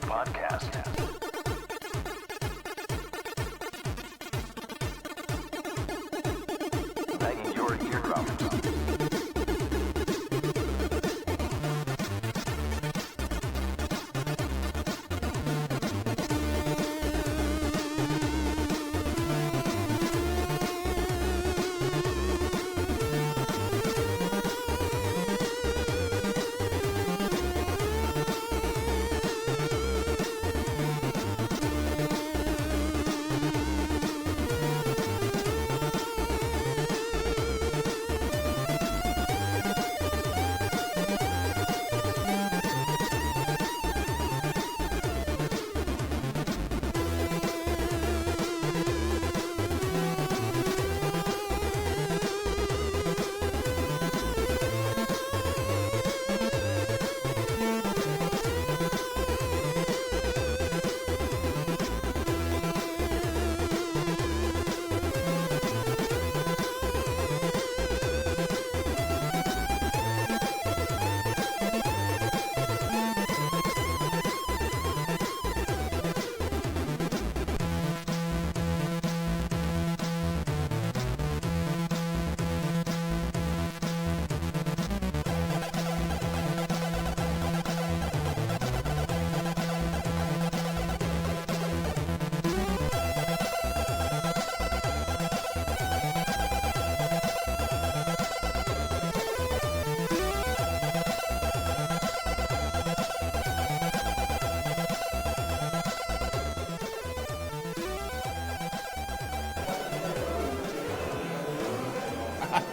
Podcast. Banging your eardrums.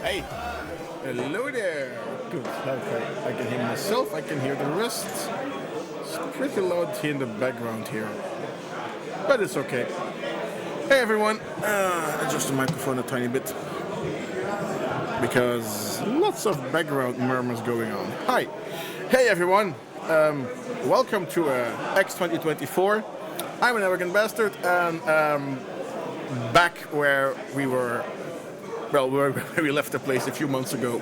Hey, hello there. Good. Okay. I can hear myself. I can hear the rest. It's pretty loud here in the background here, but it's okay. Hey everyone. Adjust the microphone a tiny bit because lots of background murmurs going on. Hi. Hey everyone. Welcome to X2024. I'm an arrogant bastard, and back where we were. Well, where we left the place a few months ago.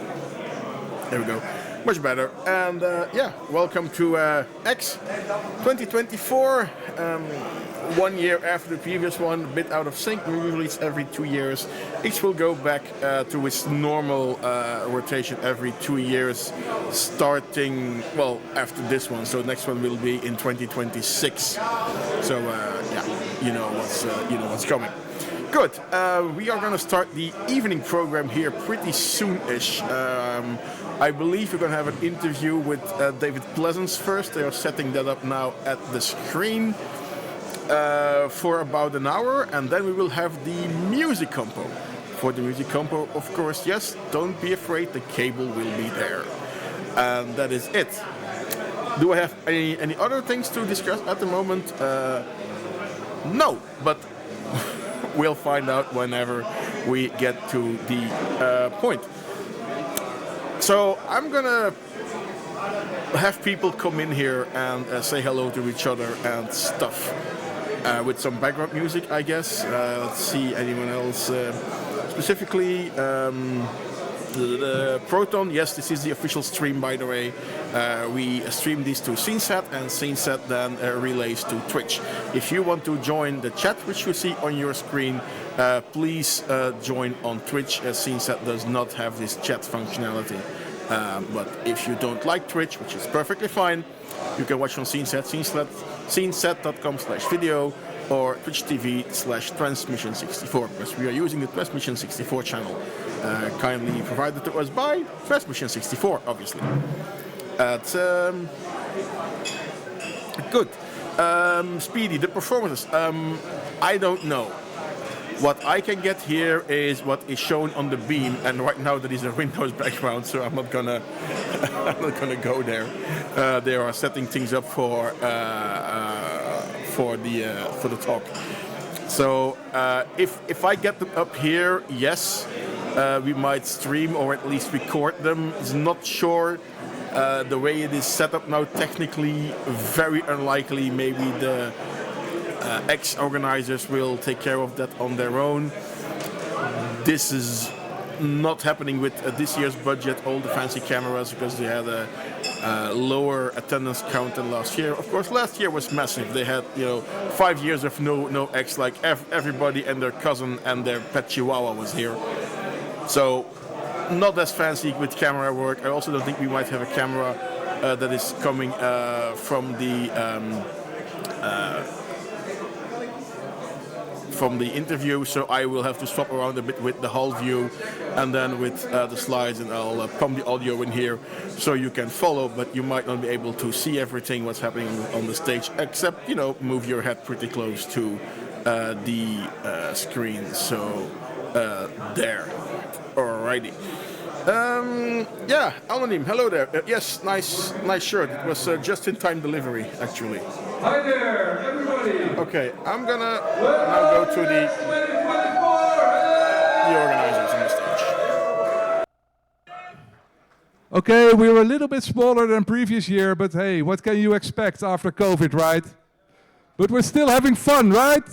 There we go. Much better. And yeah, welcome to X 2024. 1 year after the previous one, a bit out of sync. We release every 2 years. X will go back to its normal rotation every 2 years, starting, well, after this one. So next one will be in 2026. So yeah, you know what's coming. Good. We are going to start the evening program here pretty soon-ish. I believe we're going to have an interview with David Pleasance first. They are setting that up now at the screen for about an hour, and then we will have the music compo. For the music compo, of course, yes, don't be afraid, the cable will be there. And that is it. Do I have any other things to discuss at the moment? No, but we'll find out whenever we get to the point. So I'm gonna have people come in here and say hello to each other and stuff with some background music, I guess. Let's see, anyone else specifically? Proton, yes, this is the official stream, by the way. We stream these to Scenesat, and Scenesat then relays to Twitch. If you want to join the chat, which you see on your screen, please join on Twitch. Scenesat does not have this chat functionality. But if you don't like Twitch, which is perfectly fine, you can watch on Scenesat, scenesat.com/video, or Twitch TV/Transmission64, because we are using the Transmission64 channel, kindly provided to us by Transmission64, obviously. Good. Speedy, the performances. I don't know. What I can get here is what is shown on the beam, and right now that is a Windows background, so I'm not gonna go there. They are setting things up for the talk. So if I get them up here, yes, we might stream or at least record them. It's not sure. The way it is set up now, technically, very unlikely. Maybe the ex-organizers will take care of that on their own. This is not happening with this year's budget, all the fancy cameras, because they had a lower attendance count than last year. Of course, last year was massive. They had 5 years of no X, like everybody and their cousin and their pet chihuahua was here. So not as fancy with camera work. I also don't think we might have a camera that is coming from the interview, so I will have to swap around a bit with the whole view and then with the slides, and I'll pump the audio in here so you can follow, but you might not be able to see everything what's happening on the stage, except move your head pretty close to the screen. So there. Alrighty. Yeah, Anonym, hello there. Yes, nice shirt. It was just-in-time delivery, actually. Hi there, everybody. Okay, I'm gonna now go to the organizers on the stage. Okay, we were a little bit smaller than previous year, but hey, what can you expect after COVID, right? But we're still having fun, right?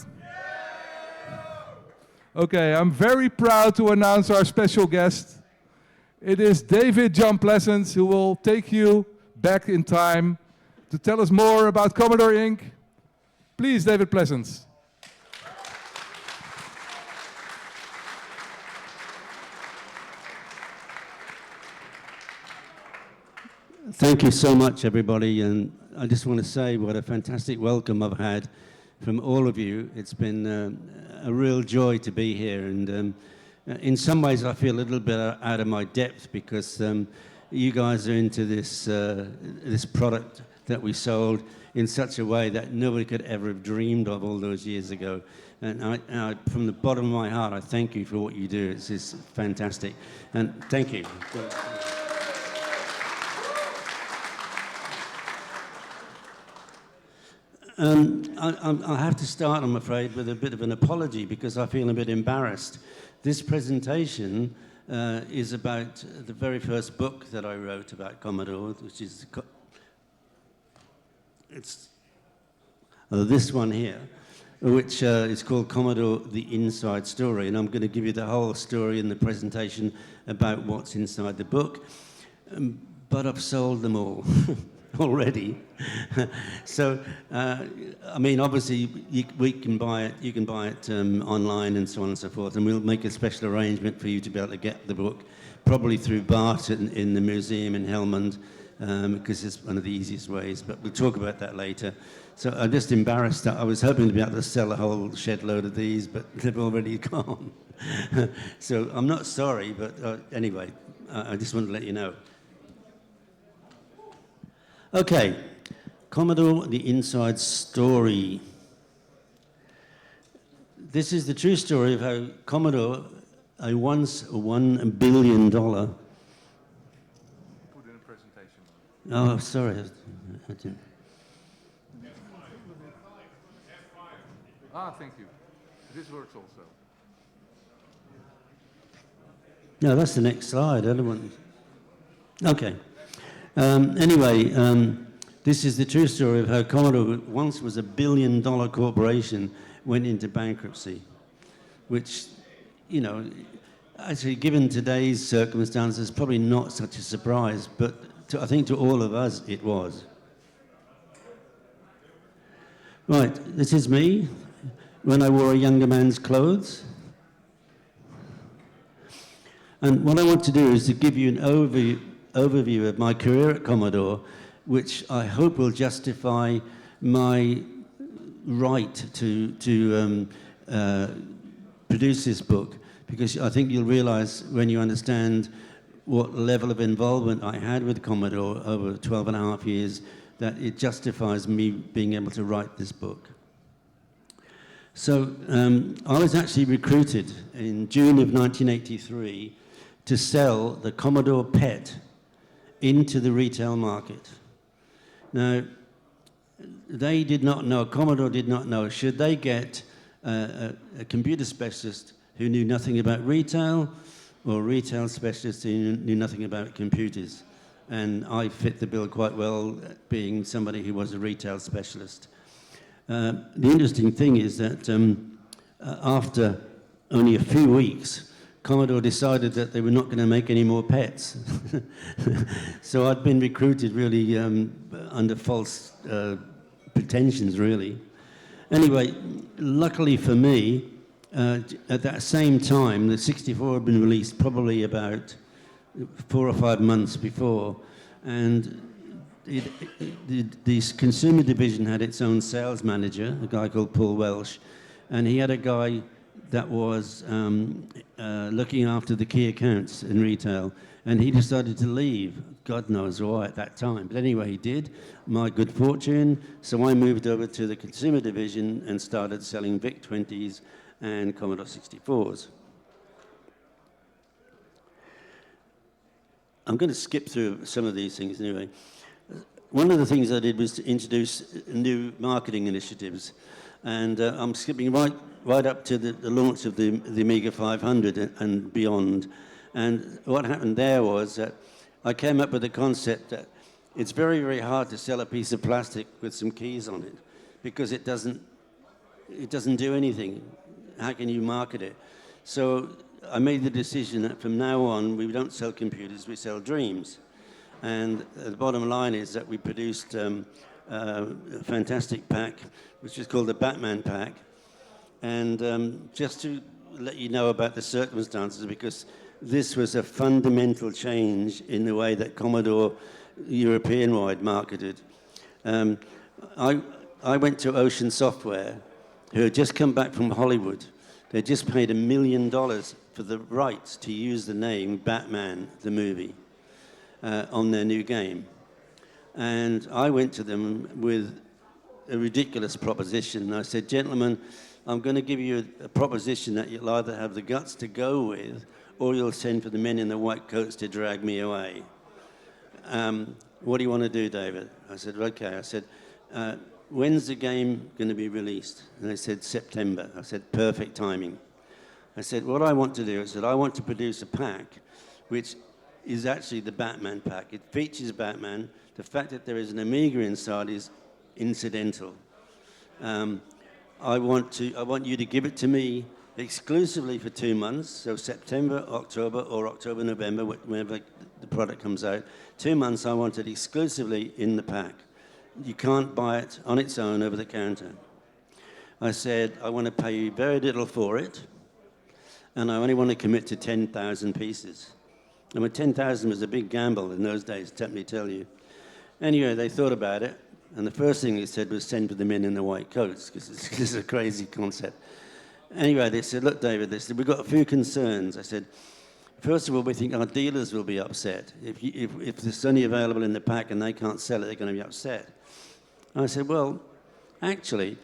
Okay, I'm very proud to announce our special guest. It is David John Pleasance, who will take you back in time to tell us more about Commodore Inc. Please, David Pleasance. Thank you so much, everybody, and I just want to say what a fantastic welcome I've had from all of you. It's been a real joy to be here, and in some ways I feel a little bit out of my depth because you guys are into this this product that we sold in such a way that nobody could ever have dreamed of all those years ago. And I, from the bottom of my heart, I thank you for what you do. It's just fantastic. And thank you. I have to start, I'm afraid, with a bit of an apology because I feel a bit embarrassed. This presentation is about the very first book that I wrote about Commodore, which is this one here, which is called Commodore: The Inside Story, and I'm going to give you the whole story in the presentation about what's inside the book, but I've sold them all already. So, I mean, obviously, we can buy it. You can buy it online and so on and so forth, and we'll make a special arrangement for you to be able to get the book, probably through Bart in the museum in Helmond, because it's one of the easiest ways, but we'll talk about that later. So I'm just embarrassed that I was hoping to be able to sell a whole shed load of these, but they've already gone. So I'm not sorry, but anyway, I just wanted to let you know. Okay, Commodore: The Inside Story. This is the true story of how Commodore, a once $1 billion... Put in a presentation. Oh, sorry. I didn't. Ah, thank you. This works also. No, that's the next slide. I don't want... Okay. Anyway, this is the true story of how Commodore, once was a billion-dollar corporation, went into bankruptcy, which, you know, actually, given today's circumstances, probably not such a surprise, but I think to all of us, it was. Right, this is me when I wore a younger man's clothes. And what I want to do is to give you an overview of my career at Commodore, which I hope will justify my right to produce this book, because I think you'll realize when you understand what level of involvement I had with Commodore over 12 and a half years, that it justifies me being able to write this book. So I was actually recruited in June of 1983 to sell the Commodore PET into the retail market. Now, they did not know, Commodore did not know, should they get a computer specialist who knew nothing about retail, or a retail specialist who knew nothing about computers. And I fit the bill quite well, being somebody who was a retail specialist. The interesting thing is that after only a few weeks, Commodore decided that they were not going to make any more pets. So I'd been recruited really under false pretensions, really. Anyway, luckily for me, at that same time, the 64 had been released probably about 4 or 5 months before, and the consumer division had its own sales manager, a guy called Paul Welsh, and he had a guy that was looking after the key accounts in retail, and he decided to leave. God knows why at that time. But anyway, he did, my good fortune. So I moved over to the consumer division and started selling VIC-20s and Commodore 64s. I'm going to skip through some of these things anyway. One of the things I did was to introduce new marketing initiatives. And I'm skipping right up to the launch of the Amiga 500 and beyond. And what happened there was that I came up with the concept that it's very, very hard to sell a piece of plastic with some keys on it, because it doesn't do anything. How can you market it? So I made the decision that from now on, we don't sell computers, we sell dreams. And the bottom line is that we produced a fantastic pack, which is called the Batman pack. And just to let you know about the circumstances, because this was a fundamental change in the way that Commodore European-wide marketed. I went to Ocean Software, who had just come back from Hollywood. They just paid $1 million for the rights to use the name Batman, the movie, on their new game. And I went to them with a ridiculous proposition. I said, gentlemen, I'm going to give you a proposition that you'll either have the guts to go with, or you'll send for the men in the white coats to drag me away. What do you want to do, David? I said, okay. I said, when's the game going to be released? And they said, September. I said, perfect timing. I said, what I want to do, I said, I want to produce a pack which is actually the Batman pack. It features Batman. The fact that there is an Amiga inside is incidental. I want you to give it to me exclusively for 2 months, so September, October, or October, November, whenever the product comes out. 2 months, I want it exclusively in the pack. You can't buy it on its own over the counter. I said, I want to pay you very little for it, and I only want to commit to 10,000 pieces. And 10,000 was a big gamble in those days, let me tell you. Anyway, they thought about it, and the first thing they said was send for the men in the white coats, because this is a crazy concept. Anyway, they said, look, David, they said, we've got a few concerns. I said, first of all, we think our dealers will be upset. If it's only available in the pack and they can't sell it, they're going to be upset. I said, well, actually,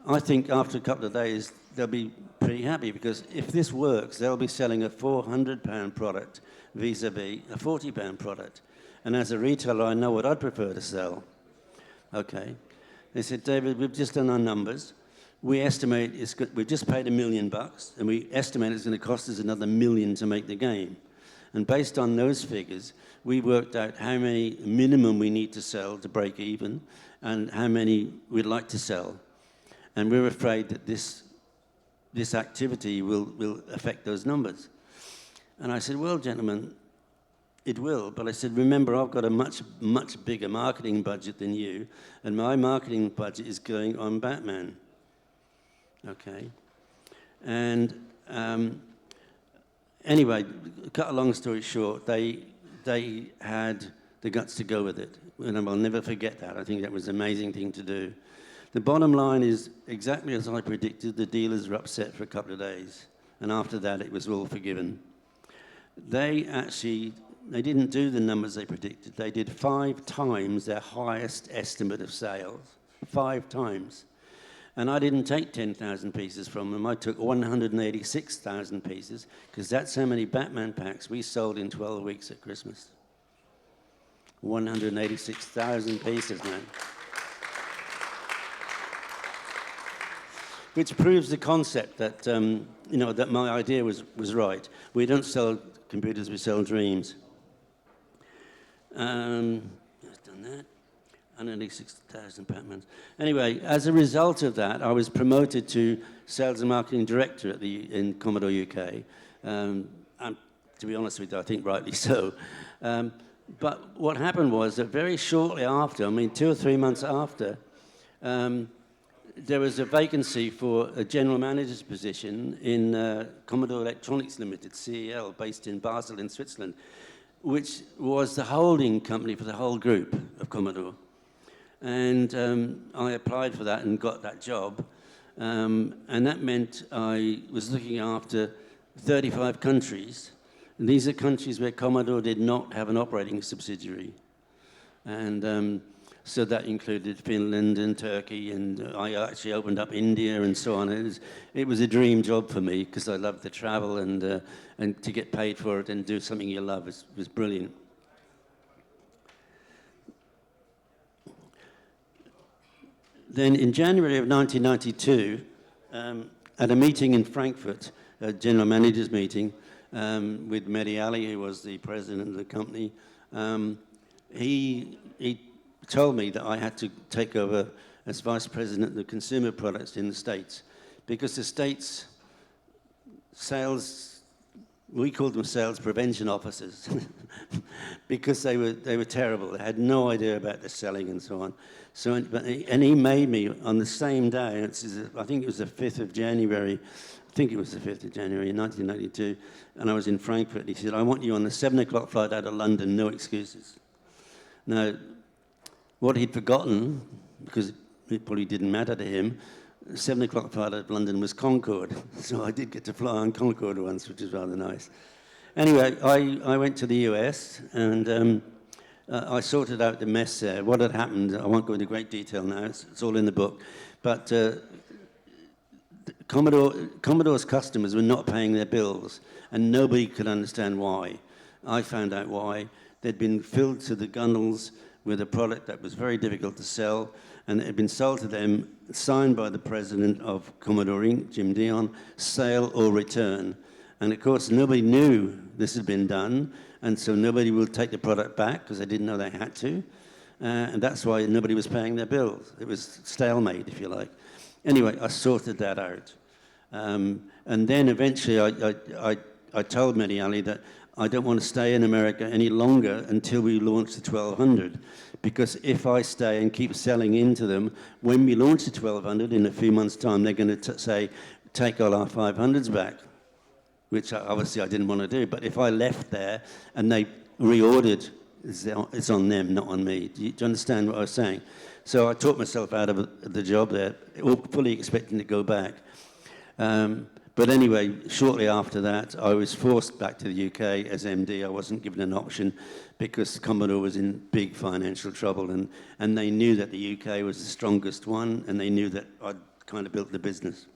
I think after a couple of days, they'll be pretty happy, because if this works, they'll be selling a £400 product vis-a-vis a £40 product. And as a retailer, I know what I'd prefer to sell. Okay. They said, David, we've just done our numbers. We estimate we've just paid $1 million, and we estimate it's going to cost us another $1 million to make the game. And based on those figures, we worked out how many minimum we need to sell to break even and how many we'd like to sell. And we're afraid that this activity will affect those numbers. And I said, well, gentlemen, it will. But I said, remember, I've got a much, much bigger marketing budget than you, and my marketing budget is going on Batman. Okay. And anyway, cut a long story short, they had the guts to go with it. And I'll never forget that. I think that was an amazing thing to do. The bottom line is exactly as I predicted. The dealers were upset for a couple of days. And after that, it was all forgiven. They didn't do the numbers they predicted. They did 5 times their highest estimate of sales. 5 times. And I didn't take 10,000 pieces from them. I took 186,000 pieces, because that's how many Batman packs we sold in 12 weeks at Christmas. 186,000 pieces, man. Which proves the concept that, that my idea was right. We don't sell computers, we sell dreams. I've done that. 186,000 Batmans. Anyway, as a result of that, I was promoted to Sales and Marketing Director in Commodore UK. And to be honest with you, I think rightly so. But what happened was that very shortly after, 2 or 3 months after, there was a vacancy for a general manager's position in Commodore Electronics Limited, CEL, based in Basel in Switzerland, which was the holding company for the whole group of Commodore. And I applied for that and got that job. And that meant I was looking after 35 countries. And these are countries where Commodore did not have an operating subsidiary. And so that included Finland and Turkey, and I actually opened up India and so on. It was a dream job for me because I loved to travel, and to get paid for it and do something you love was brilliant. Then in January of 1992, at a meeting in Frankfurt, a general managers meeting, with Mehdi Ali, who was the president of the company, he told me that I had to take over as vice president of the consumer products in the States, because the States sales, we called them sales prevention officers, because they were terrible. They had no idea about the selling and so on. So, and he made me on the same day. I think it was the 5th of January. I think it was the 5th of January in 1992, and I was in Frankfurt. He said, "I want you on the 7 o'clock flight out of London, no excuses." Now, what he'd forgotten, because it probably didn't matter to him, 7 o'clock flight out of London was Concorde. So I did get to fly on Concorde once, which was rather nice. Anyway, I went to the US, and I sorted out the mess there. What had happened, I won't go into great detail now, it's all in the book, but Commodore's customers were not paying their bills, and nobody could understand why. I found out why. They'd been filled to the gunnels with a product that was very difficult to sell, and it had been sold to them, signed by the president of Commodore Inc., Jim Dion, sale or return. And of course, nobody knew this had been done, and so nobody would take the product back because they didn't know they had to. And that's why nobody was paying their bills. It was stalemate, if you like. Anyway, I sorted that out. And then eventually I told Mehdi Ali that I don't want to stay in America any longer until we launch the 1200. Because if I stay and keep selling into them, when we launch the 1200 in a few months' time, they're going to say, take all our 500s back, which obviously I didn't want to do. But if I left there and they reordered, it's on them, not on me. Do you understand what I was saying? So I talked myself out of the job there, fully expecting to go back. But anyway, shortly after that, I was forced back to the UK as MD. I wasn't given an option because Commodore was in big financial trouble, and they knew that the UK was the strongest one, and they knew that I'd kind of built the business.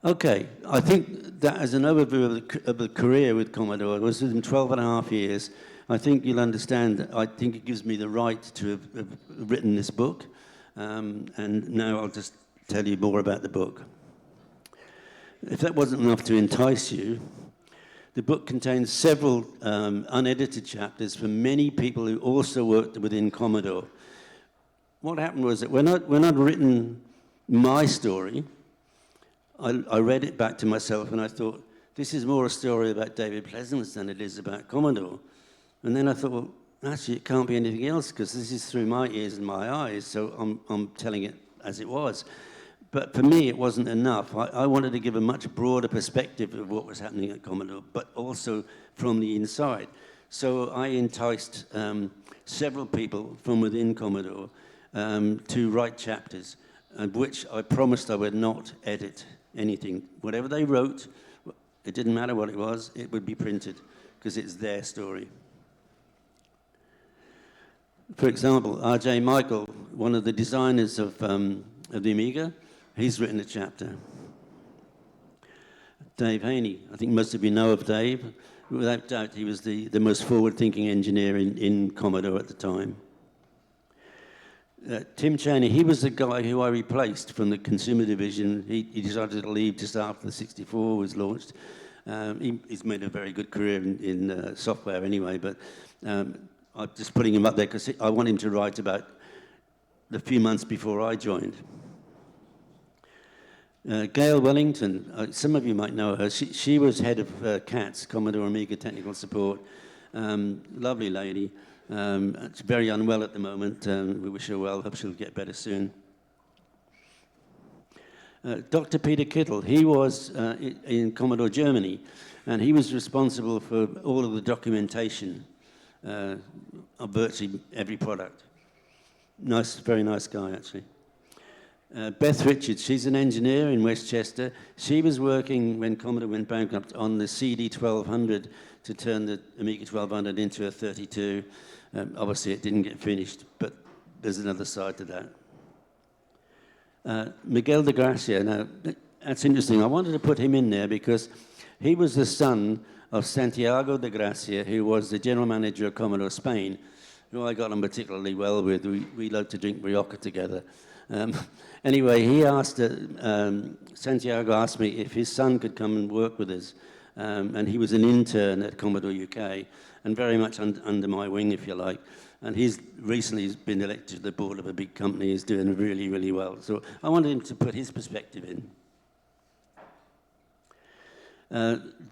Okay, I think that as an overview of the career with Commodore, I was with them 12 and a half years. I think you'll understand that I think it gives me the right to have written this book, and now I'll just tell you more about the book. If that wasn't enough to entice you, the book contains several unedited chapters from many people who also worked within Commodore. What happened was that when I'd written my story, I read it back to myself and I thought, this is more a story about David Pleasance than it is about Commodore. And then I thought, well, actually, it can't be anything else because this is through my ears and my eyes, so I'm telling it as it was. But for me, it wasn't enough. I wanted to give a much broader perspective of what was happening at Commodore, but also from the inside. So I enticed several people from within Commodore to write chapters, which I promised I would not edit anything. Whatever they wrote, it didn't matter what it was, it would be printed, because it's their story. For example, R.J. Michael, one of the designers of the Amiga, he's written a chapter. Dave Haney, I think most of you know of Dave. Without doubt, he was the most forward-thinking engineer in Commodore at the time. Tim Chaney, he was the guy who I replaced from the consumer division. He decided to leave just after the 64 was launched. He's made a very good career in software anyway, but I'm just putting him up there because I want him to write about the few months before I joined. Gail Wellington, some of you might know her. She was head of CATS, Commodore Amiga Technical Support. Lovely lady. She's very unwell at the moment. We wish her well. Hope she'll get better soon. Dr. Peter Kittel, he was in Commodore Germany, and he was responsible for all of the documentation of virtually every product. Nice, very nice guy, actually. Beth Richards, she's an engineer in Westchester. She was working when Commodore went bankrupt on the CD 1200 to turn the Amiga 1200 into a 32. Obviously, it didn't get finished, but there's another side to that. Miguel de Gracia, now, that's interesting. I wanted to put him in there because he was the son of Santiago de Gracia, who was the general manager of Commodore Spain, who I got on particularly well with. We loved to drink Rioja together. Anyway, he asked, Santiago asked me if his son could come and work with us. And he was an intern at Commodore UK, and very much under my wing, if you like. And he's recently been elected to the board of a big company. He's doing really, really well. So I wanted him to put his perspective in.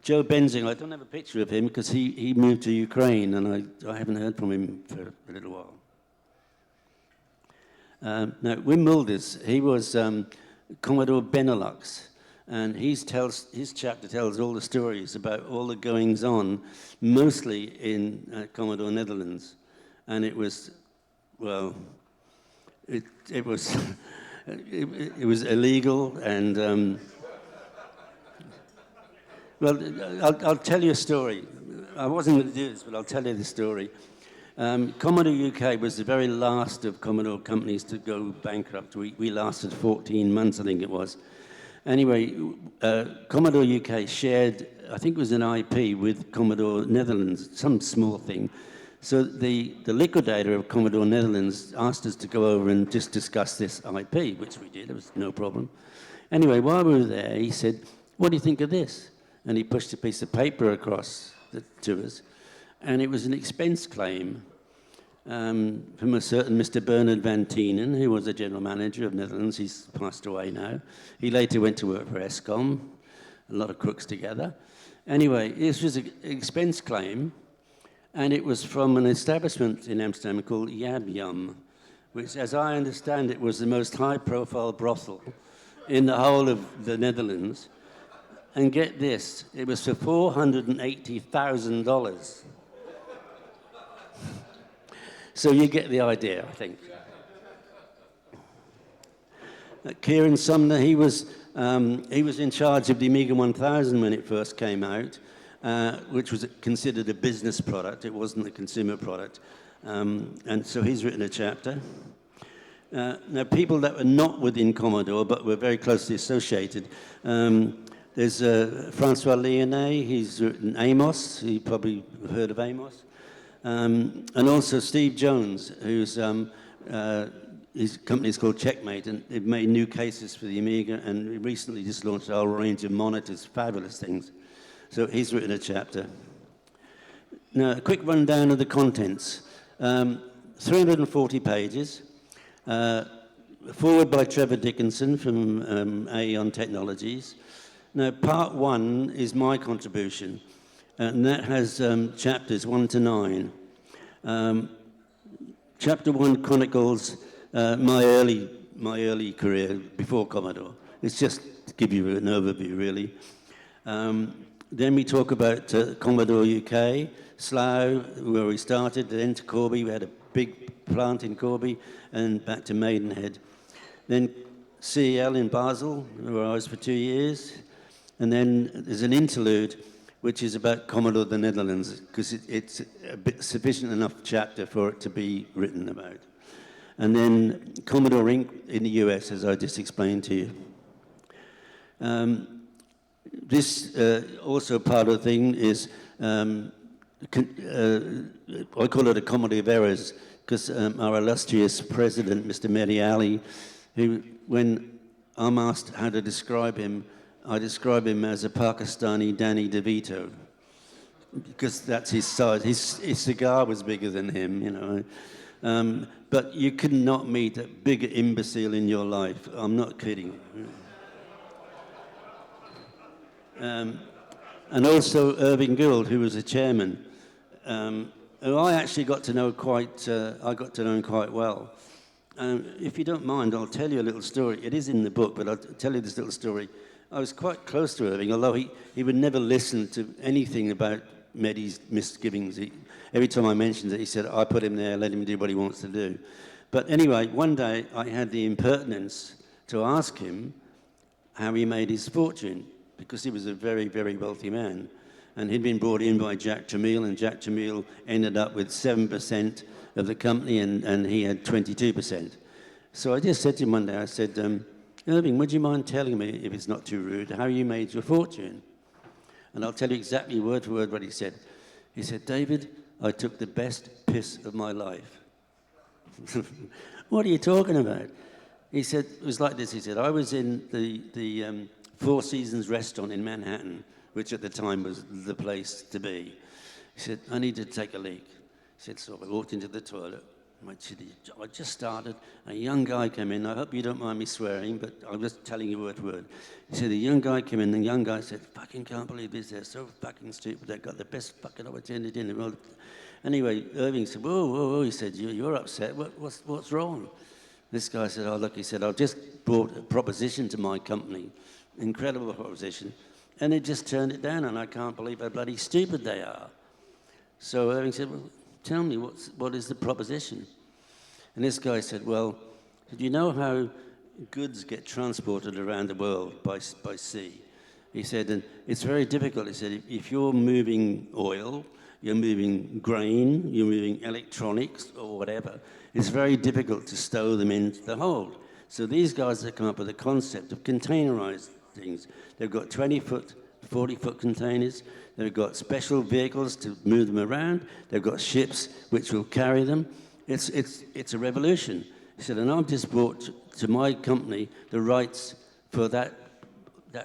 Joe Benzing, I don't have a picture of him because he moved to Ukraine, and I haven't heard from him for a little while. Now, Wim Mulders, he was Commodore Benelux, and his chapter tells all the stories about all the goings-on, mostly in Commodore Netherlands. And it was, well, it was it was illegal, and well, I'll tell you a story. I wasn't going to do this, but I'll tell you the story. Commodore UK was the very last of Commodore companies to go bankrupt. We lasted 14 months, I think it was. Anyway, Commodore UK shared, I think it was an IP with Commodore Netherlands, some small thing. So the liquidator of Commodore Netherlands asked us to go over and just discuss this IP, which we did. It was no problem. Anyway, while we were there, he said, "What do you think of this?" And he pushed a piece of paper across to us. And it was an expense claim from a certain Mr. Bernard van Tienen, who was the general manager of Netherlands. He's passed away now. He later went to work for ESCOM, a lot of crooks together. Anyway, this was an expense claim, and it was from an establishment in Amsterdam called Yab Yum, which, as I understand it, was the most high-profile brothel in the whole of the Netherlands. And get this, it was for $480,000. So you get the idea, I think. Kieran Sumner, he was in charge of the Amiga 1000 when it first came out, which was considered a business product. It wasn't a consumer product. And so he's written a chapter. Now, people that were not within Commodore but were very closely associated, there's Francois Lyonnais, he's written Amos. You probably heard of Amos. And also Steve Jones, who's his company is called Checkmate, and they've made new cases for the Amiga, and we recently just launched a whole range of monitors, fabulous things. So he's written a chapter. Now, a quick rundown of the contents. 340 pages, forward by Trevor Dickinson from Aeon Technologies. Now, part 1 is my contribution, and that has chapters 1 to 9. Chapter 1 chronicles my early career before Commodore. It's just to give you an overview, really. Then we talk about Commodore UK, Slough, where we started, then to Corby. We had a big plant in Corby, and back to Maidenhead. Then CEL in Basel, where I was for 2 years. And then there's an interlude, which is about Commodore the Netherlands, because it's a bit sufficient enough chapter for it to be written about. And then Commodore Inc. in the US, as I just explained to you. This also part of the thing is, I call it a comedy of errors, because our illustrious president, Mr. Mehdi Ali, who, when I'm asked how to describe him, I describe him as a Pakistani Danny DeVito, because that's his size. His cigar was bigger than him, you know. But you could not meet a bigger imbecile in your life. I'm not kidding. And also Irving Gould, who was a chairman, who I actually got to know quite well. If you don't mind, I'll tell you a little story. It is in the book, but I'll tell you this little story. I was quite close to Irving, although he would never listen to anything about Mehdi's misgivings. Every time I mentioned it, he said, I put him there, let him do what he wants to do. But anyway, one day I had the impertinence to ask him how he made his fortune, because he was a very, very wealthy man. And he'd been brought in by Jack Tramiel, and Jack Tramiel ended up with 7% of the company, and he had 22%. So I just said to him one day, I said, Irving, would you mind telling me, if it's not too rude, how you made your fortune? And I'll tell you exactly word for word what he said. He said, David, I took the best piss of my life. What are you talking about? He said, it was like this. He said, I was in the Four Seasons restaurant in Manhattan, which at the time was the place to be. He said, I need to take a leak. He said, so I walked into the toilet. I just started. A young guy came in. I hope you don't mind me swearing, but I'm just telling you word for word. He said, a young guy came in. The young guy said, fucking can't believe this. They're so fucking stupid. They got the best fucking opportunity in the world. Anyway, Irving said, whoa, whoa, whoa. He said, you're upset. What's wrong? This guy said, oh, look, he said, I've just brought a proposition to my company. Incredible proposition. And they just turned it down, and I can't believe how bloody stupid they are. So Irving said, well, tell me, what is the proposition? And this guy said, well, did you know how goods get transported around the world by sea? He said, and it's very difficult. He said, if you're moving oil, you're moving grain, you're moving electronics or whatever, it's very difficult to stow them into the hold. So these guys have come up with a concept of containerized things. They've got 20-foot, 40-foot containers. They've got special vehicles to move them around. They've got ships which will carry them. It's a revolution. He said, and I've just brought to my company the rights for that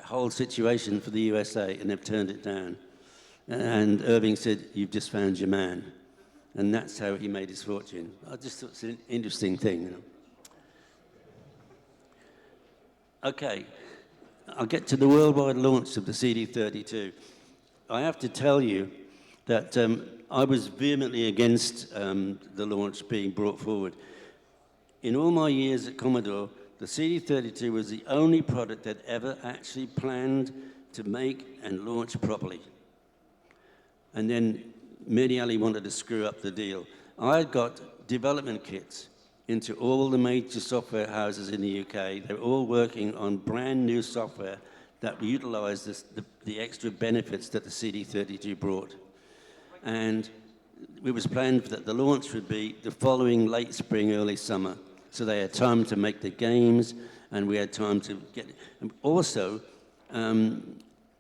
whole situation for the USA, and they've turned it down. And Irving said, you've just found your man. And that's how he made his fortune. I just thought it's an interesting thing, you know. Okay, I'll get to the worldwide launch of the CD32. I have to tell you that I was vehemently against the launch being brought forward. In all my years at Commodore, the CD32 was the only product that ever actually planned to make and launch properly. And then Mehdi Ali wanted to screw up the deal. I got development kits into all the major software houses in the UK. They were all working on brand new software that utilized the extra benefits that the CD32 brought. And it was planned that the launch would be the following late spring, early summer. So they had time to make the games, and we had time to get... And also,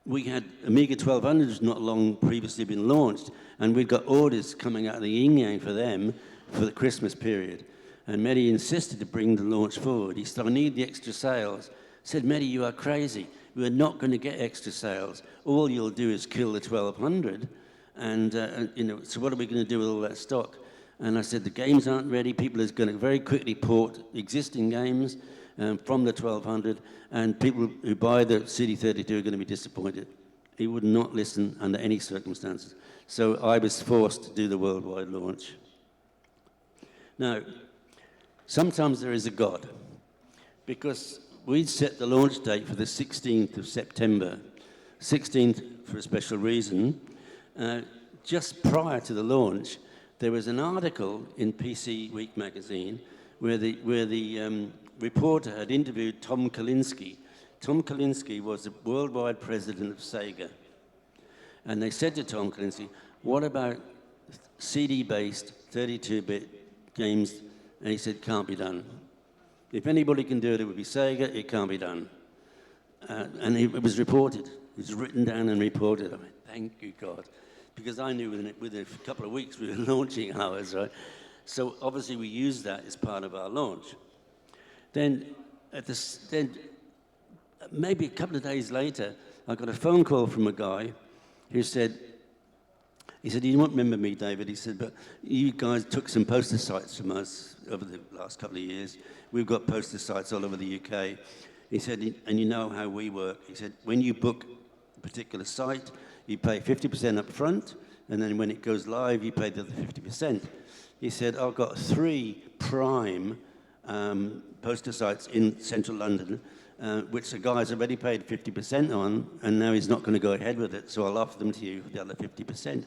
we had Amiga 1200s not long previously been launched, and we'd got orders coming out of the yin-yang for them for the Christmas period. And Mehdi insisted to bring the launch forward. He said, I need the extra sales. I said, Mehdi, you are crazy. We're not going to get extra sales. All you'll do is kill the 1200. And so what are we going to do with all that stock? And I said, the games aren't ready. People are going to very quickly port existing games from the 1200, and people who buy the CD32 are going to be disappointed. He would not listen under any circumstances. So I was forced to do the worldwide launch. Now, sometimes there is a God, because we'd set the launch date for the 16th of September, 16th for a special reason. Just prior to the launch, there was an article in PC Week magazine where the reporter had interviewed Tom Kalinske. Tom Kalinske was the worldwide president of Sega. And they said to Tom Kalinske, what about CD-based 32-bit games? And he said, can't be done. If anybody can do it, it would be Sega. It can't be done. And it was reported. It was written down and reported. I went, thank you, God. Because I knew within a couple of weeks we were launching ours, right? So obviously we used that as part of our launch. Then maybe a couple of days later, I got a phone call from a guy who said, you won't remember me, David. He said, but you guys took some poster sites from us over the last couple of years. We've got poster sites all over the UK. He said, and you know how we work. He said, when you book a particular site, you pay 50% up front, and then when it goes live, you pay the other 50%. He said, I've got 3 prime poster sites in central London, which the guy's already paid 50% on, and now he's not going to go ahead with it, so I'll offer them to you for the other 50%.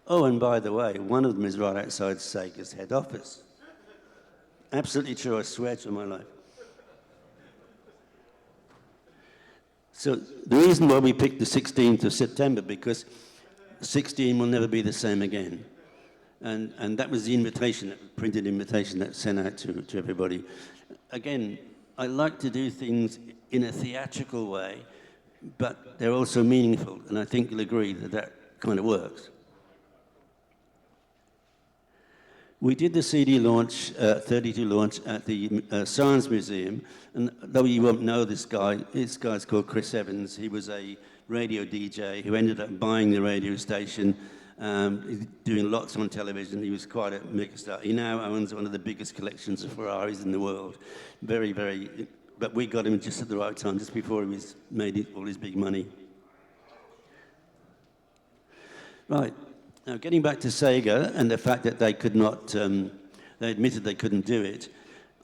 Oh, and by the way, one of them is right outside Sega's head office. Absolutely true, I swear to my life. So the reason why we picked the 16th of September, because 16 will never be the same again. And that was the invitation, that printed invitation that sent out to everybody. Again, I like to do things in a theatrical way, but they're also meaningful, and I think you'll agree that that kind of works. We did the CD launch, 32 launch, at the Science Museum, and though you won't know this guy's called Chris Evans. He was a radio DJ who ended up buying the radio station, doing lots on television. He was quite a megastar. He now owns one of the biggest collections of Ferraris in the world. Very, very, but we got him just at the right time, just before he made all his big money. Right. Now, getting back to Sega and the fact that they could not, they admitted they couldn't do it.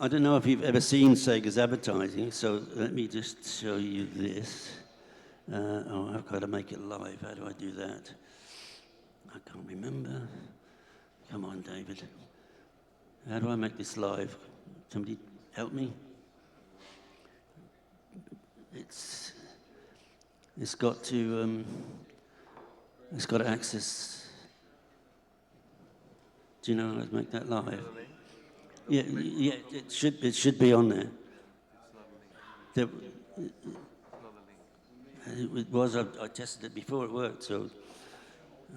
I don't know if you've ever seen Sega's advertising, so let me just show you this. I've got to make it live. How do I do that? I can't remember. Come on, David. How do I make this live? Somebody help me? It's got to access. Do you know how to make that live? Yeah, it should be on there. It was. I tested it before, it worked, so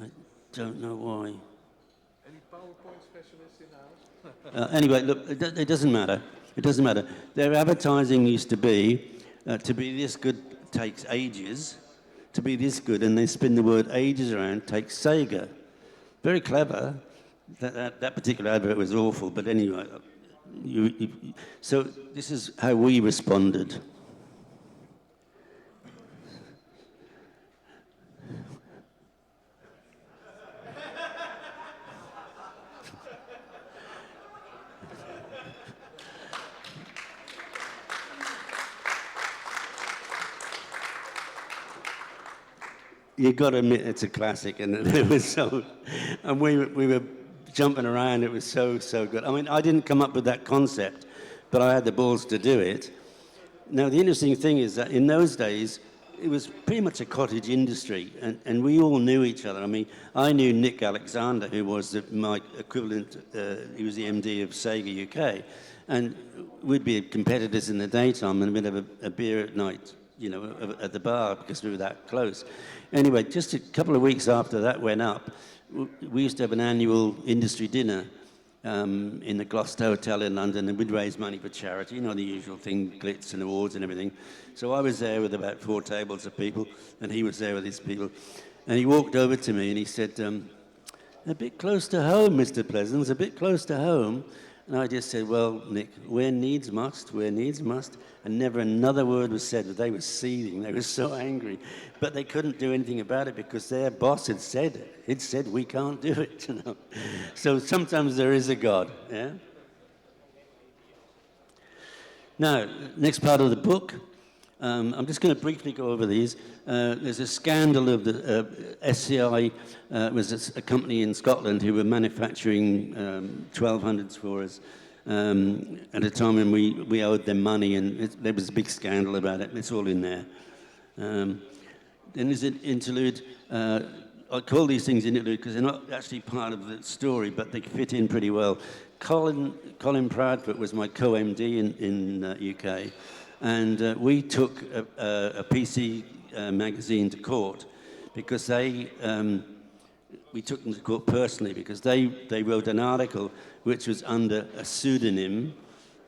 I don't know why. Any PowerPoint specialists in house? Anyway, look, it doesn't matter. It doesn't matter. Their advertising used to be this good takes ages, to be this good, and they spin the word ages around, takes Sega. Very clever. That particular advert was awful, but anyway, so this is how we responded. You got to admit it's a classic, and it was so, and we were jumping around. It was so good. I mean, I didn't come up with that concept, but I had the balls to do it. Now, the interesting thing is that in those days, it was pretty much a cottage industry, and we all knew each other. I mean, I knew Nick Alexander, who was my equivalent. He was the MD of Sega UK, and we'd be competitors in the daytime, and we'd have a beer at night, you know, at the bar, because we were that close. Anyway, just a couple of weeks after that went up, we used to have an annual industry dinner, in the Gloucester Hotel in London, and we'd raise money for charity, you know, the usual thing, glitz and awards and everything. So I was there with about 4 tables of people, and he was there with his people. And he walked over to me and he said, a bit close to home, Mr. Pleasance, a bit close to home. And I just said, well, Nick, where needs must, and never another word was said. They were seething, they were so angry. But they couldn't do anything about it because their boss had said it. He'd said, we can't do it, you know. So sometimes there is a God, yeah? Now, next part of the book, I'm just going to briefly go over these. There's a scandal of the SCI, was a company in Scotland who were manufacturing 1200s for us at a time when we owed them money, and there was a big scandal about it. It's all in there. Then there's an interlude. I call these things interlude because they're not actually part of the story, but they fit in pretty well. Colin Proudfoot was my co-MD in UK. And we took a PC magazine to court because we took them to court personally because they wrote an article which was under a pseudonym.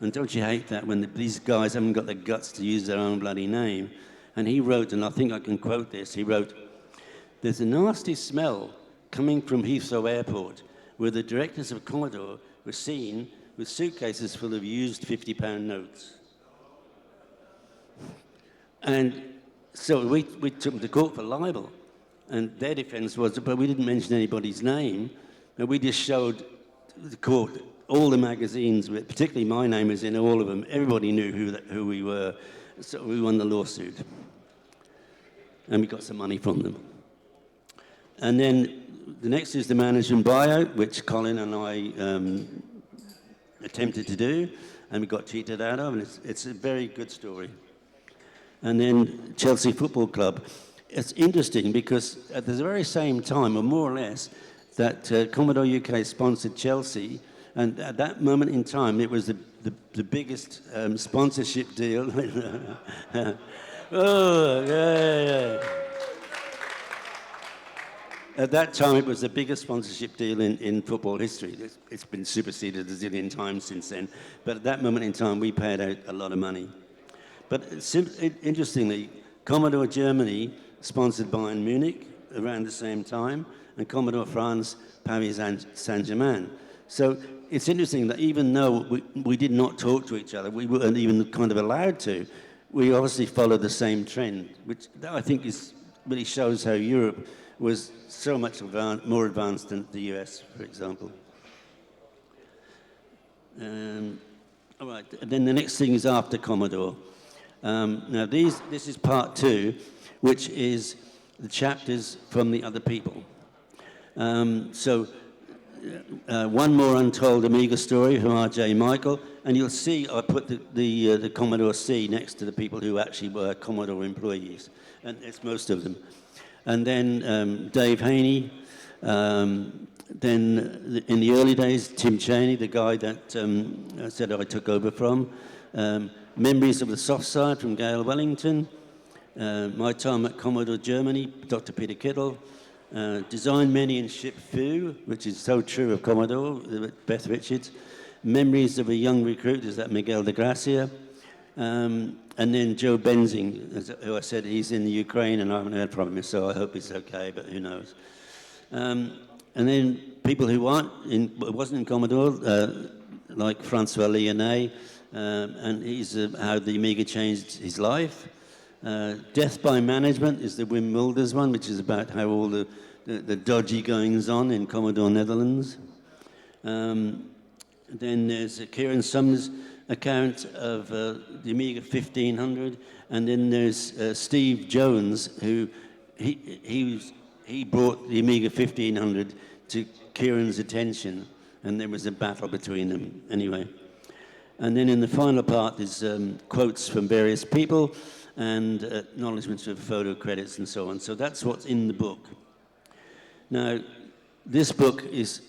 And don't you hate that when these guys haven't got the guts to use their own bloody name? And he wrote, and I think I can quote this, he wrote, "There's a nasty smell coming from Heathrow Airport where the directors of Commodore were seen with suitcases full of used £50 notes." And so we took them to court for libel. And their defense was, but we didn't mention anybody's name. And we just showed the court all the magazines, particularly my name was in all of them. Everybody knew who we were. So we won the lawsuit. And we got some money from them. And then the next is the management buyout, which Colin and I attempted to do. And we got cheated out of. And it's a very good story. And then Chelsea Football Club. It's interesting because at the very same time, or more or less, that Commodore UK sponsored Chelsea, and at that moment in time, it was the biggest sponsorship deal. Oh, yeah. At that time, it was the biggest sponsorship deal in football history. It's been superseded a zillion times since then. But at that moment in time, we paid out a lot of money. But interestingly, Commodore Germany sponsored Bayern Munich around the same time, and Commodore France, Paris Saint-Germain. So it's interesting that even though we did not talk to each other, we weren't even kind of allowed to, we obviously followed the same trend, which I think really shows how Europe was so much more advanced than the US, for example. All right, and then the next thing is after Commodore. Now, this is part 2, which is the chapters from the other people. So, one more untold Amiga story from R.J. Michael, and you'll see I put the Commodore C next to the people who actually were Commodore employees, and it's most of them. And then Dave Haney, then in the early days, Tim Cheney, the guy that said I took over from, Memories of the Soft Side from Gail Wellington, my time at Commodore Germany, Dr. Peter Kittle, Design Many and Ship Few, which is so true of Commodore, Beth Richards, Memories of a Young Recruit, is that Miguel de Gracia, and then Joe Benzing, who I said he's in the Ukraine and I haven't heard from him, so I hope he's okay, but who knows. And then people who wasn't in Commodore, like Francois Lyonnais, and he's how the Amiga changed his life. Death by Management is the Wim Mulders one, which is about how all the dodgy goings on in Commodore Netherlands. Then there's Kieran Summers' account of the Amiga 1500, and then there's Steve Jones, who he brought the Amiga 1500 to Kieran's attention, and there was a battle between them anyway. And then in the final part, there's quotes from various people and acknowledgements of photo credits and so on. So that's what's in the book. Now, this book is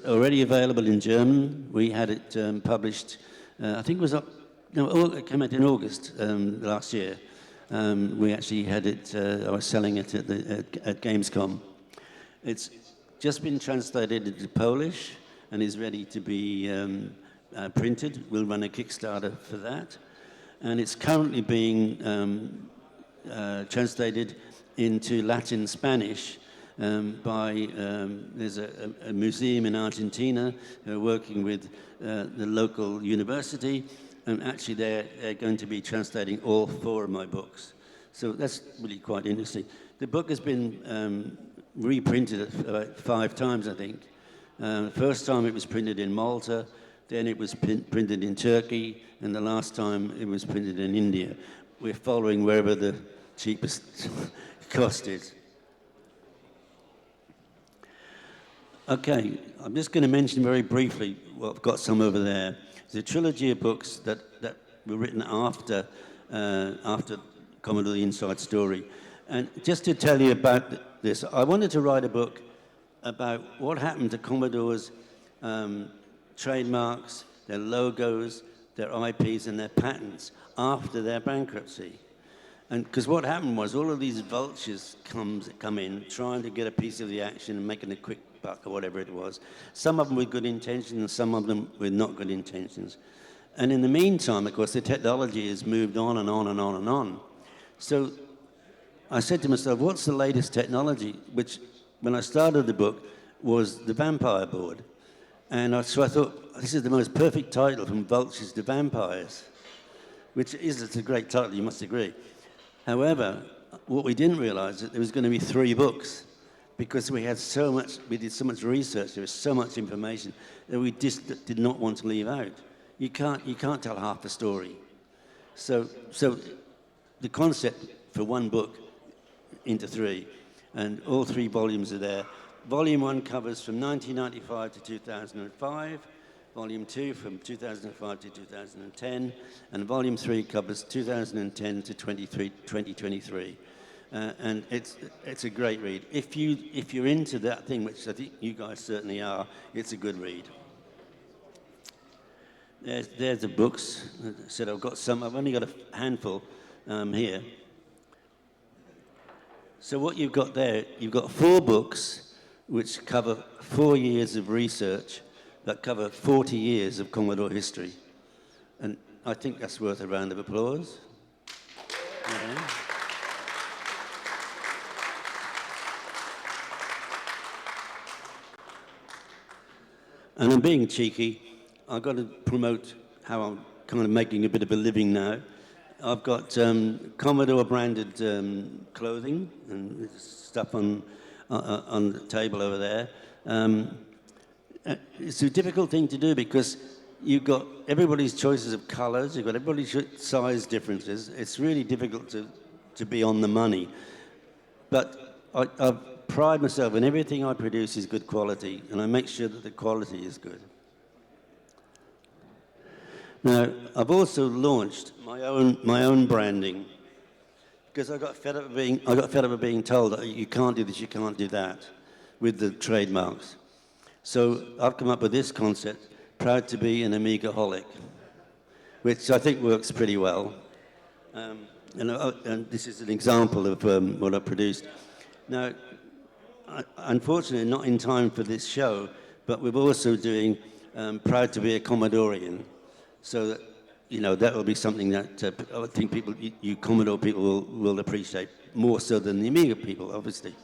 already available in German. We had it published, I think it was it came out in August last year. We actually had it, I was selling it at Gamescom. It's just been translated into Polish, and is ready to be printed. We'll run a Kickstarter for that. And it's currently being translated into Latin Spanish by, there's a museum in Argentina working with the local university, and actually they're going to be translating all 4 of my books. So that's really quite interesting. The book has been reprinted about 5 times, I think. The first time it was printed in Malta, then it was printed in Turkey, and the last time it was printed in India. We're following wherever the cheapest cost is. Okay, I'm just going to mention very briefly, well, I've got some over there. It's a trilogy of books that were written after Commodore the Inside Story. And just to tell you about this, I wanted to write a book about what happened to Commodore's trademarks, their logos, their IPs, and their patents after their bankruptcy. And because what happened was all of these vultures come in trying to get a piece of the action and making a quick buck or whatever it was. Some of them with good intentions and some of them with not good intentions. And in the meantime, of course, the technology has moved on and on and on and on. So I said to myself, what's the latest technology? Which, when I started the book, was the vampire board. And so I thought, this is the most perfect title, From Vultures to Vampires, which it's a great title, you must agree. However, what we didn't realize is that there was going to be 3 books, because we did so much research, there was so much information that we just did not want to leave out. You can't tell half the story. So the concept for 1 book into 3, and all 3 volumes are there. Volume 1 covers from 1995 to 2005, Volume 2 from 2005 to 2010, and Volume 3 covers 2010 to 2023. And it's a great read. If you're into that thing, which I think you guys certainly are, it's a good read. There's the books. I said I've got some. I've only got a handful here. So what you've got there, you've got 4 books which cover 4 years of research that cover 40 years of Commodore history. And I think that's worth a round of applause. Yeah. And I'm being cheeky. I've got to promote how I'm kind of making a bit of a living now. I've got Commodore branded clothing and stuff on the table over there. It's a difficult thing to do because you've got everybody's choices of colors, you've got everybody's size differences. It's really difficult to be on the money. But I pride myself in everything I produce is good quality, and I make sure that the quality is good. Now, I've also launched my own branding because I got fed up of being told that you can't do this, you can't do that with the trademarks. So I've come up with this concept, proud to be an Amiga-holic, which I think works pretty well. And this is an example of what I produced. Now, unfortunately, not in time for this show, but we're also doing proud to be a Commodorian. So that, that will be something that I think you Commodore people will appreciate more so than the Amiga people, obviously.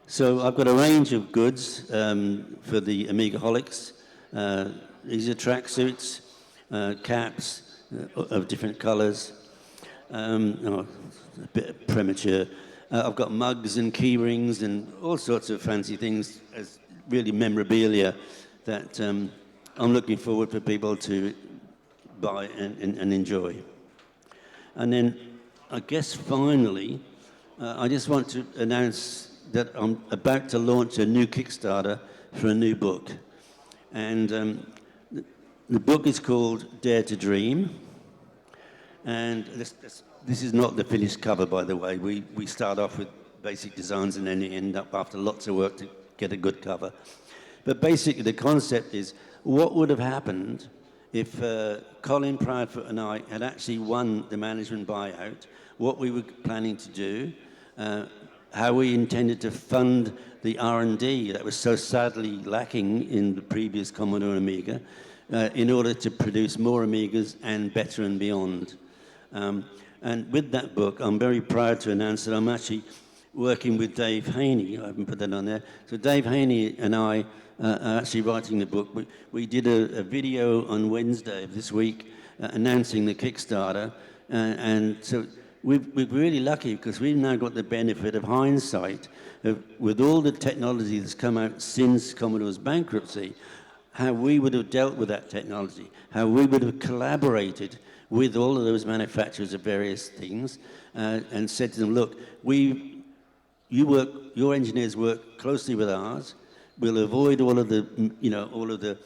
So I've got a range of goods for the Amiga-holics. These are tracksuits, caps of different colors. A bit premature. I've got mugs and key rings and all sorts of fancy things as really memorabilia that I'm looking forward for people to buy and enjoy. And then I guess finally, I just want to announce that I'm about to launch a new Kickstarter for a new book. And the book is called Dare to Dream. And this is not the finished cover, by the way. We start off with basic designs and then you end up after lots of work to get a good cover. But basically the concept is, what would have happened if Colin Proudfoot and I had actually won the management buyout, what we were planning to do, how we intended to fund the R&D that was so sadly lacking in the previous Commodore Amiga in order to produce more Amigas and better and beyond. And with that book, I'm very proud to announce that I'm actually working with Dave Haney. I haven't put that on there. So Dave Haney and I are actually writing the book. We did a video on Wednesday of this week announcing the Kickstarter. And so we're really lucky because we've now got the benefit of hindsight with all the technology that's come out since Commodore's bankruptcy, how we would have dealt with that technology, how we would have collaborated with all of those manufacturers of various things and said to them, look, your engineers work closely with ours. We'll avoid all of the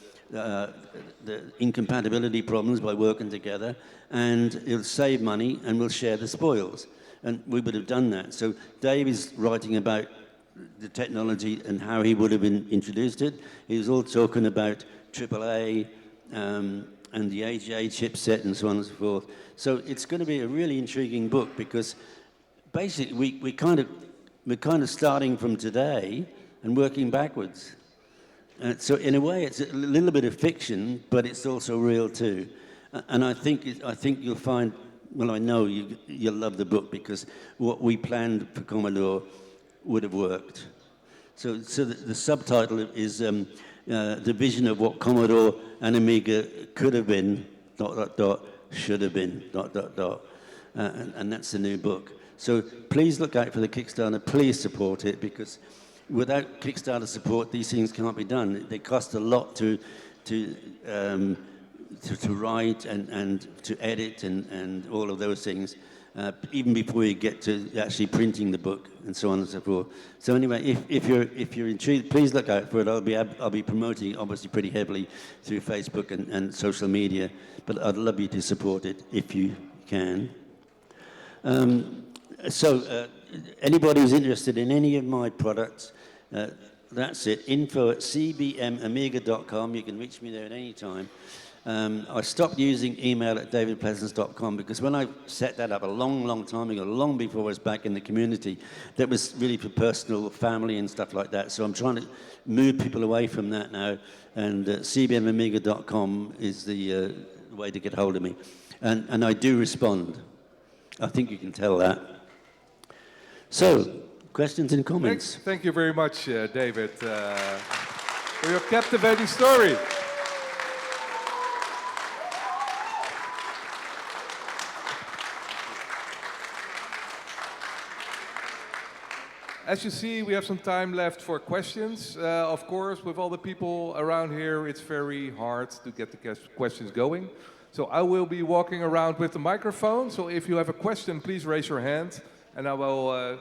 incompatibility problems by working together, and it'll save money, and we'll share the spoils. And we would have done that. So Dave is writing about the technology and how he would have introduced it. He was all talking about AAA and the AGA chipset and so on and so forth. So it's going to be a really intriguing book because basically we're kind of starting from today and working backwards. So in a way, it's a little bit of fiction, but it's also real too. And I think you'll find, well, I know you'll love the book because what we planned for Commodore would have worked. So the subtitle is the vision of what Commodore and Amiga could have been, ... should have been, ... and that's the new book. So please look out for the Kickstarter. Please support it because without Kickstarter support, these things can't be done. They cost a lot to write and to edit and all of those things, even before you get to actually printing the book and so on and so forth. So anyway, if you're intrigued, please look out for it. I'll be promoting it obviously pretty heavily through Facebook and social media, but I'd love you to support it if you can. Anybody who's interested in any of my products, that's it, info@cbmamiga.com. You can reach me there at any time. I stopped using email at davidpleasance.com because when I set that up a long time ago, long before I was back in the community, that was really for personal, family and stuff like that. So I'm trying to move people away from that now, and cbmamiga.com is the way to get hold of me. And I do respond. I think you can tell that. So, questions and comments? Thank you very much, David, for your captivating story. As you see, we have some time left for questions. Of course, with all the people around here, it's very hard to get the questions going. So I will be walking around with the microphone. So if you have a question, please raise your hand, and I will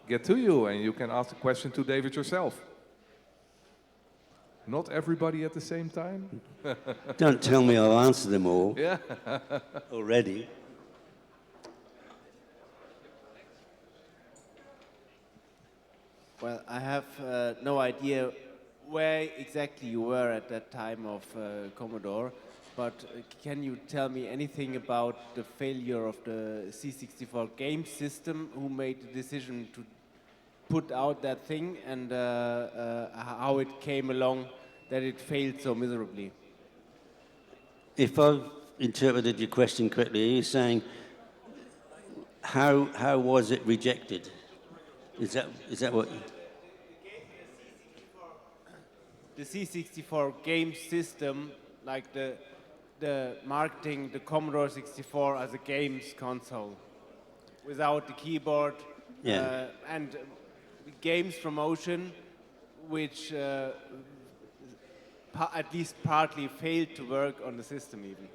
get to you, and you can ask the question to David yourself. Not everybody at the same time. Don't tell me I'll answer them all. Yeah. Already. Well, I have no idea where exactly you were at that time of Commodore, but can you tell me anything about the failure of the C64 game system? Who made the decision to put out that thing, and how it came along that it failed so miserably? If I've interpreted your question correctly, are you saying how was it rejected? Is that what? The C64 game system, like the marketing the Commodore 64 as a games console, without the keyboard, Yeah. and games promotion, which at least partly failed to work on the system even.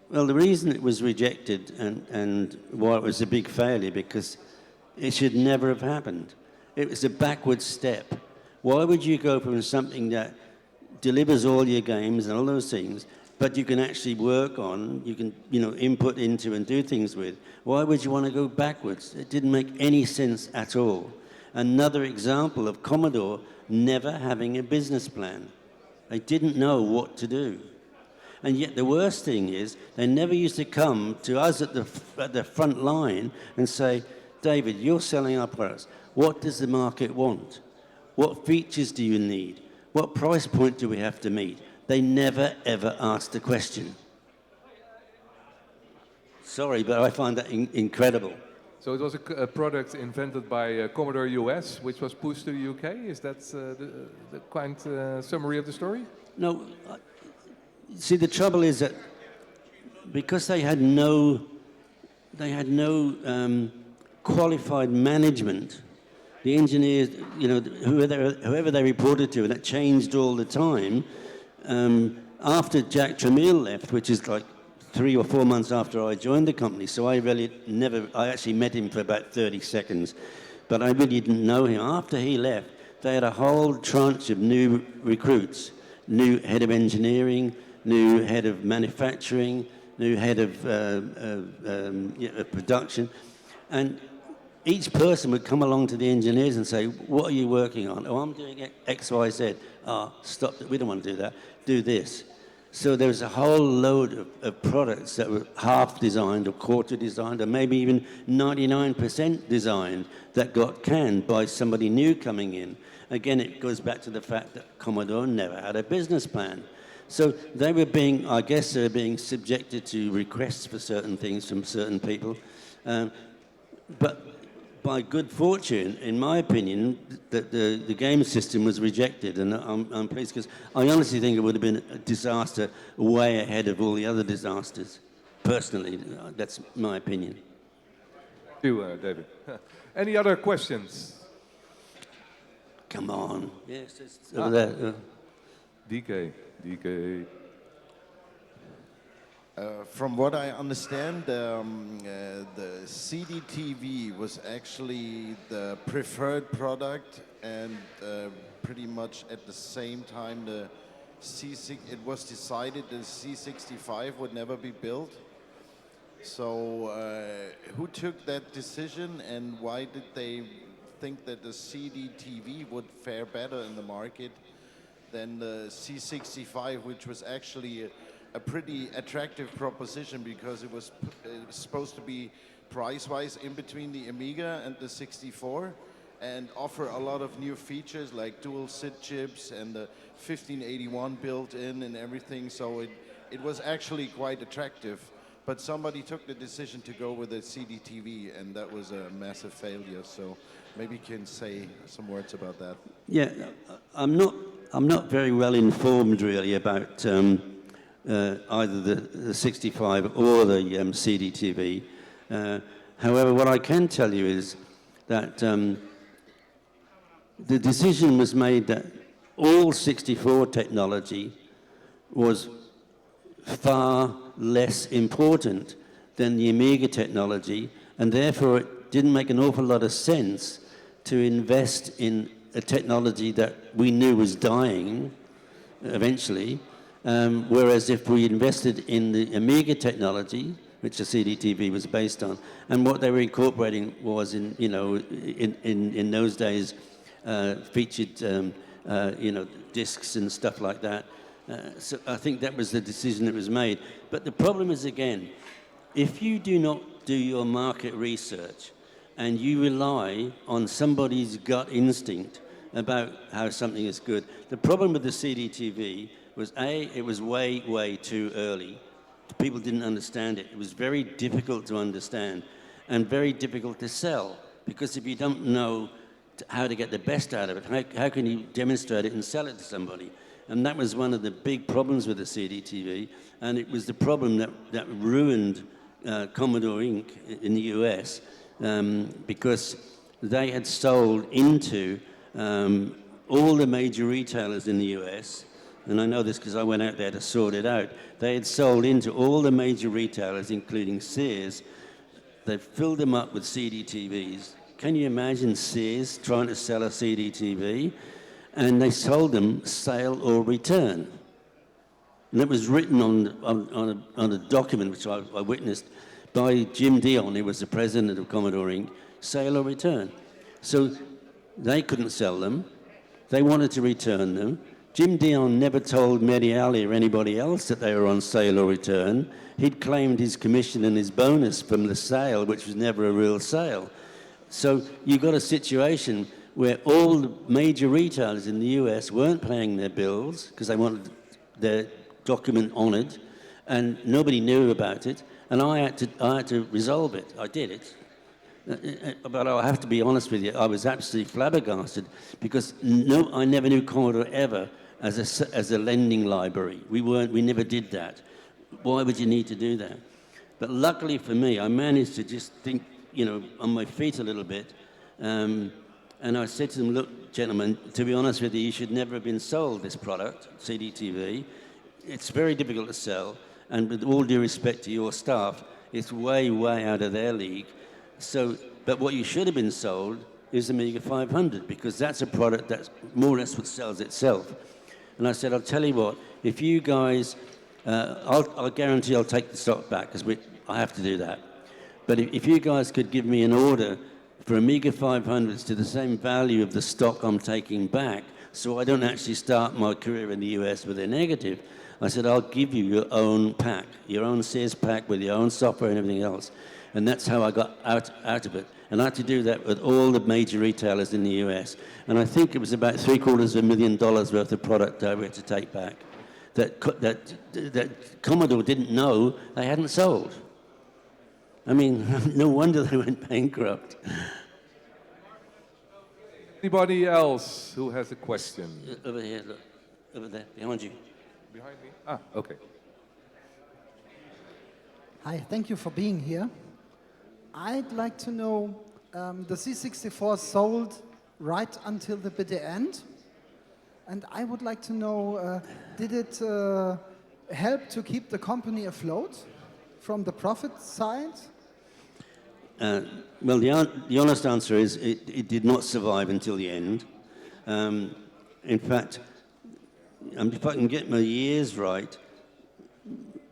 Well, the reason it was rejected and why it was a big failure, because it should never have happened. It was a backward step. Why would you go from something that delivers all your games and all those things, but you can actually work on, you can input into and do things with? Why would you want to go backwards? It didn't make any sense at all. Another example of Commodore never having a business plan. They didn't know what to do. And yet the worst thing is they never used to come to us at the front line and say, David, you're selling our products. What does the market want? What features do you need? What price point do we have to meet? They never, ever asked the question. Sorry, but I find that incredible. So it was a product invented by Commodore US, which was pushed to the UK. Is that the kind summary of the story? No, see, the trouble is that because they had no qualified management, the engineers, you know, whoever they reported to, and that changed all the time. After Jack Tramiel left, which is like 3 or 4 months after I joined the company, so I actually met him for about 30 seconds, but I really didn't know him. After he left, they had a whole tranche of new recruits, new head of engineering, new head of manufacturing, new head of production, and each person would come along to the engineers and say, what are you working on? Oh, I'm doing X, Y, Z. Oh, stop, we don't want to do that. Do this. So there was a whole load of products that were half designed or quarter designed or maybe even 99% designed that got canned by somebody new coming in. Again, it goes back to the fact that Commodore never had a business plan. So they were being, I guess they were being subjected to requests for certain things from certain people. But by good fortune, in my opinion, the game system was rejected, and I'm pleased because I honestly think it would have been a disaster way ahead of all the other disasters. Personally, that's my opinion. Thank you, David. Any other questions? Come on. Yes, it's over there. DK. From what I understand, the CDTV was actually the preferred product, and pretty much at the same time it was decided the C65 would never be built. So who took that decision, and why did they think that the CDTV would fare better in the market than the C65, which was actually a pretty attractive proposition because it was supposed to be price-wise in between the Amiga and the 64 and offer a lot of new features like dual SID chips and the 1581 built in and everything. So it was actually quite attractive. But somebody took the decision to go with the CDTV, and that was a massive failure. So maybe you can say some words about that. Yeah, I'm not very well informed really about either the 65 or the CDTV. However, what I can tell you is that the decision was made that all 64 technology was far less important than the Amiga technology, and therefore it didn't make an awful lot of sense to invest in a technology that we knew was dying eventually, whereas if we invested in the Amiga technology, which the CDTV was based on, and what they were incorporating was in those days featured discs and stuff like that. So I think that was the decision that was made. But the problem is, again, if you do not do your market research and you rely on somebody's gut instinct about how something is good, the problem with the CDTV was, A, it was way, way too early. People didn't understand it. It was very difficult to understand and very difficult to sell, because if you don't know how to get the best out of it, how can you demonstrate it and sell it to somebody? And that was one of the big problems with the CDTV, and it was the problem that ruined Commodore Inc. in the US, because they had sold into all the major retailers in the US, and I know this because I went out there to sort it out. They had sold into all the major retailers, including Sears. They filled them up with CDTVs. Can you imagine Sears trying to sell a CDTV? And they sold them sale or return. And it was written on a document which I witnessed by Jim Dion, who was the president of Commodore Inc., sale or return. So they couldn't sell them. They wanted to return them. Jim Dion never told Mediali or anybody else that they were on sale or return. He'd claimed his commission and his bonus from the sale, which was never a real sale. So you got a situation where all the major retailers in the US weren't paying their bills because they wanted their document honored, and nobody knew about it, and I had to resolve it. I did it. But I have to be honest with you, I was absolutely flabbergasted because I never knew Commodore ever as a lending library. We never did that. Why would you need to do that? But luckily for me, I managed to just think, on my feet a little bit. And I said to them, look, gentlemen, to be honest with you should never have been sold, this product, CDTV. It's very difficult to sell. And with all due respect to your staff, it's way, way out of their league. But what you should have been sold is Amiga 500, because that's a product that's more or less what sells itself. And I said, I'll tell you what, if you guys, I'll guarantee I'll take the stock back, because I have to do that. But if you guys could give me an order for Amiga 500s to the same value of the stock I'm taking back, so I don't actually start my career in the US with a negative, I said, I'll give you your own pack, your own Sears pack with your own software and everything else. And that's how I got out of it. And I had to do that with all the major retailers in the US. And I think it was about $750,000 worth of product I had to take back that Commodore didn't know they hadn't sold. I mean, no wonder they went bankrupt. Anybody else who has a question? Over here, look. Over there, behind you. Behind me? Ah, okay. Hi, thank you for being here. I'd like to know, the C64 sold right until the bitter end, and I would like to know, did it help to keep the company afloat from the profit side? Well, the honest answer is it did not survive until the end. In fact, if I can get my years right,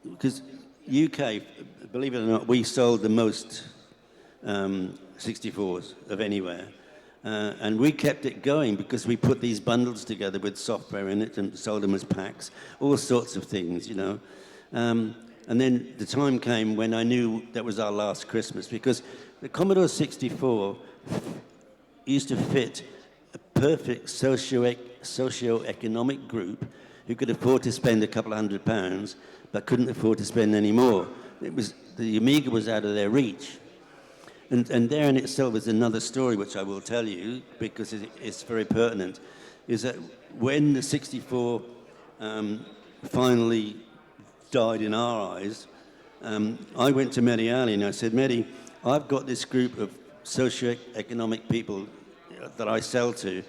because UK, believe it or not, we sold the most 64s of anywhere. And we kept it going because we put these bundles together with software in it and sold them as packs, all sorts of things, And then the time came when I knew that was our last Christmas, because the Commodore 64 used to fit a perfect socio-economic group who could afford to spend a couple of £100 but couldn't afford to spend any more. The Amiga was out of their reach. And there in itself is another story which I will tell you because it's very pertinent, is that when the 64 finally died in our eyes, I went to Mehdi Ali and I said, Mehdi, I've got this group of socio-economic people that I sell to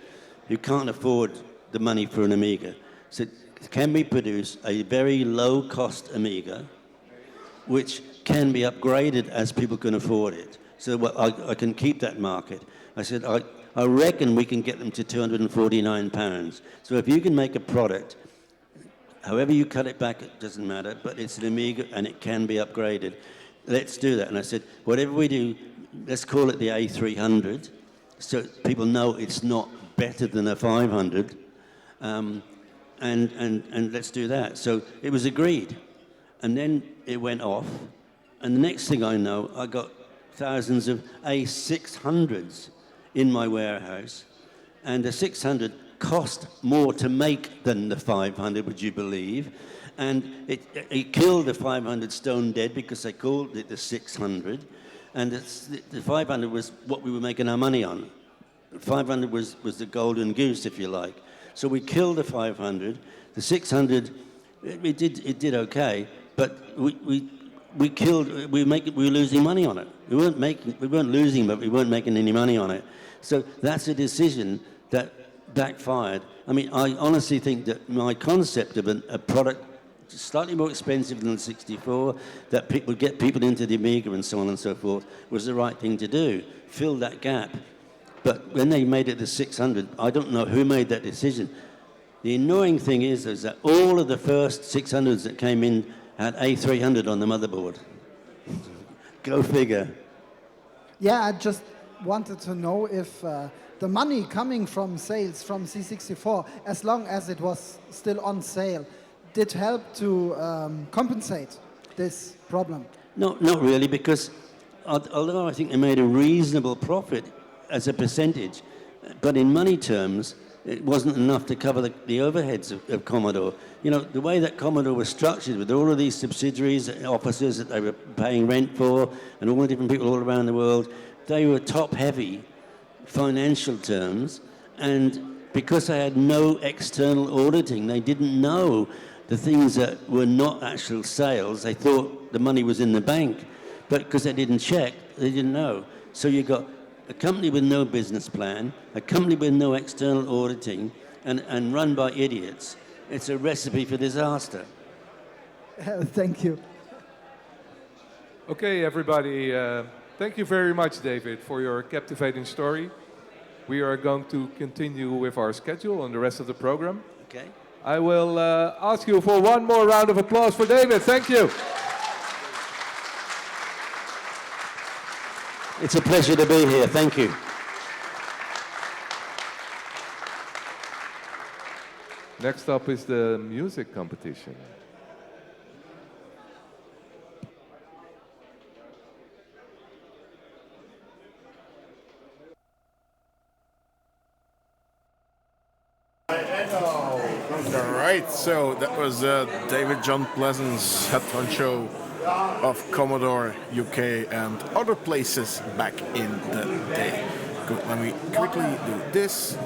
who can't afford the money for an Amiga. So can we produce a very low-cost Amiga which can be upgraded as people can afford it? So I can keep that market. I said, I reckon we can get them to £249. So if you can make a product, however you cut it back, it doesn't matter, but it's an Amiga and it can be upgraded. Let's do that. And I said, whatever we do, let's call it the A300, so people know it's not better than a 500, and let's do that. So it was agreed. And then it went off, and the next thing I know, I got thousands of A600s in my warehouse, and the 600 cost more to make than the 500, would you believe? And it killed the 500 stone dead because they called it the 600, and the 500 was what we were making our money on. 500 was the golden goose, if you like. So we killed the 500. The 600, it did okay, but we were losing money on it. We weren't losing, but we weren't making any money on it. So that's a decision that backfired. I mean, I honestly think that my concept of a product slightly more expensive than the 64, that would get people into the Amiga and so on and so forth, was the right thing to do, fill that gap. But when they made it the 600, I don't know who made that decision. The annoying thing is that all of the first 600s that came in had A300 on the motherboard. Go figure. Yeah, I just wanted to know if the money coming from sales from C64, as long as it was still on sale, did help to compensate this problem. No, not really, because although I think they made a reasonable profit as a percentage, But in money terms, it wasn't enough to cover the overheads of Commodore. You know, the way that Commodore was structured with all of these subsidiaries, offices that they were paying rent for, and all the different people all around the world, they were top-heavy financial terms, and because they had no external auditing, they didn't know the things that were not actual sales. They thought the money was in the bank, but because they didn't check, they didn't know. So you got a company with no business plan, a company with no external auditing, and run by idiots. It's a recipe for disaster. Thank you. Okay, everybody. Thank you very much, David, for your captivating story. We are going to continue with our schedule and the rest of the program. Okay. I will ask you for one more round of applause for David. Thank you. It's a pleasure to be here. Thank you. Next up is the music competition. All right, so that was David John Pleasance, head honcho of Commodore UK and other places back in the day. Good, let me quickly do this.